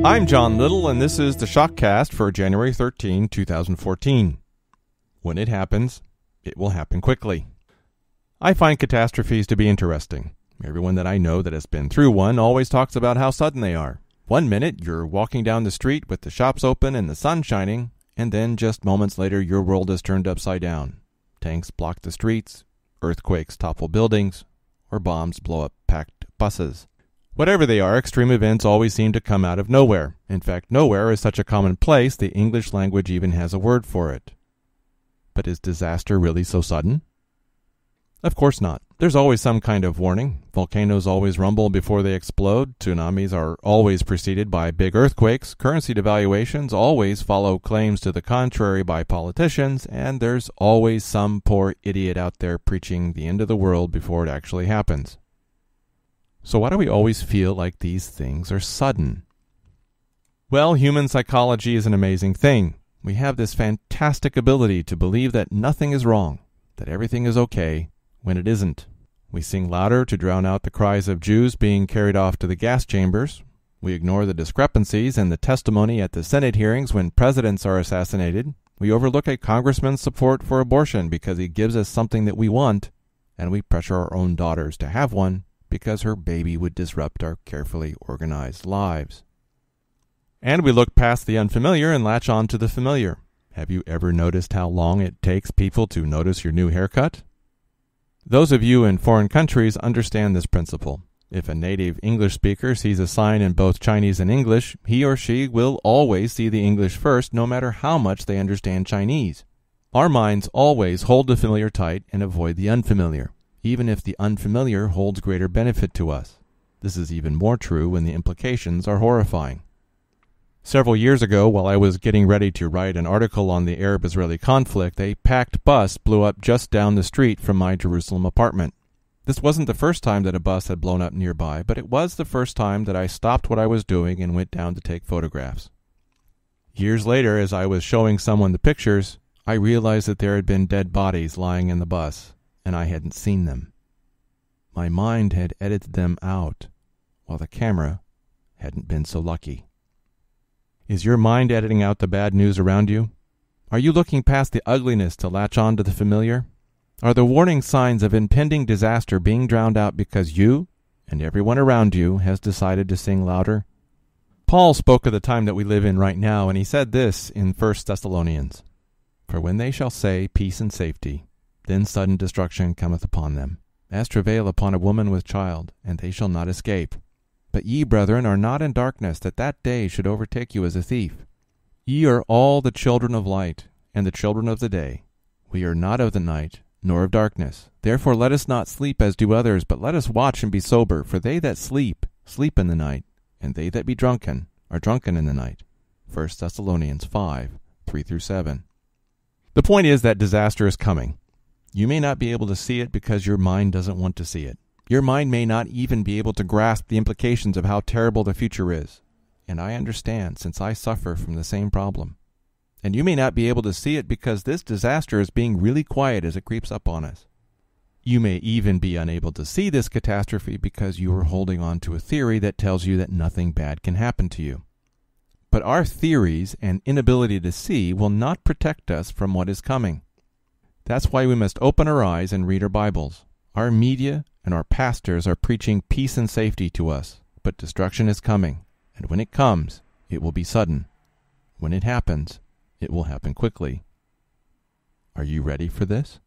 I'm John Little, and this is the SHOCKCAST for January 13, 2014. When it happens, it will happen quickly. I find catastrophes to be interesting. Everyone that I know that has been through one always talks about how sudden they are. 1 minute, you're walking down the street with the shops open and the sun shining, and then just moments later, your world is turned upside down. Tanks block the streets, earthquakes topple buildings, or bombs blow up packed buses. Whatever they are, extreme events always seem to come out of nowhere. In fact, nowhere is such a common place, the English language even has a word for it. But is disaster really so sudden? Of course not. There's always some kind of warning. Volcanoes always rumble before they explode. Tsunamis are always preceded by big earthquakes. Currency devaluations always follow claims to the contrary by politicians. And there's always some poor idiot out there preaching the end of the world before it actually happens. So why do we always feel like these things are sudden? Well, human psychology is an amazing thing. We have this fantastic ability to believe that nothing is wrong, that everything is okay, when it isn't. We sing louder to drown out the cries of Jews being carried off to the gas chambers. We ignore the discrepancies in the testimony at the Senate hearings when presidents are assassinated. We overlook a congressman's support for abortion because he gives us something that we want, and we pressure our own daughters to have one because her baby would disrupt our carefully organized lives. And we look past the unfamiliar and latch on to the familiar. Have you ever noticed how long it takes people to notice your new haircut? Those of you in foreign countries understand this principle. If a native English speaker sees a sign in both Chinese and English, he or she will always see the English first, no matter how much they understand Chinese. Our minds always hold the familiar tight and avoid the unfamiliar, even if the unfamiliar holds greater benefit to us. This is even more true when the implications are horrifying. Several years ago, while I was getting ready to write an article on the Arab-Israeli conflict, a packed bus blew up just down the street from my Jerusalem apartment. This wasn't the first time that a bus had blown up nearby, but it was the first time that I stopped what I was doing and went down to take photographs. Years later, as I was showing someone the pictures, I realized that there had been dead bodies lying in the bus, and I hadn't seen them. My mind had edited them out, while the camera hadn't been so lucky. Is your mind editing out the bad news around you? Are you looking past the ugliness to latch on to the familiar? Are the warning signs of impending disaster being drowned out because you and everyone around you has decided to sing louder? Paul spoke of the time that we live in right now, and he said this in 1 Thessalonians. For when they shall say peace and safety, then sudden destruction cometh upon them, as travail upon a woman with child, and they shall not escape. But ye, brethren, are not in darkness, that that day should overtake you as a thief. Ye are all the children of light, and the children of the day. We are not of the night, nor of darkness. Therefore let us not sleep as do others, but let us watch and be sober. For they that sleep, sleep in the night, and they that be drunken, are drunken in the night. 1 Thessalonians 5, 3-7. The point is that disaster is coming. You may not be able to see it because your mind doesn't want to see it. Your mind may not even be able to grasp the implications of how terrible the future is. And I understand, since I suffer from the same problem. And you may not be able to see it because this disaster is being really quiet as it creeps up on us. You may even be unable to see this catastrophe because you are holding on to a theory that tells you that nothing bad can happen to you. But our theories and inability to see will not protect us from what is coming. That's why we must open our eyes and read our Bibles. Our media and our pastors are preaching peace and safety to us, but destruction is coming, and when it comes, it will be sudden. When it happens, it will happen quickly. Are you ready for this?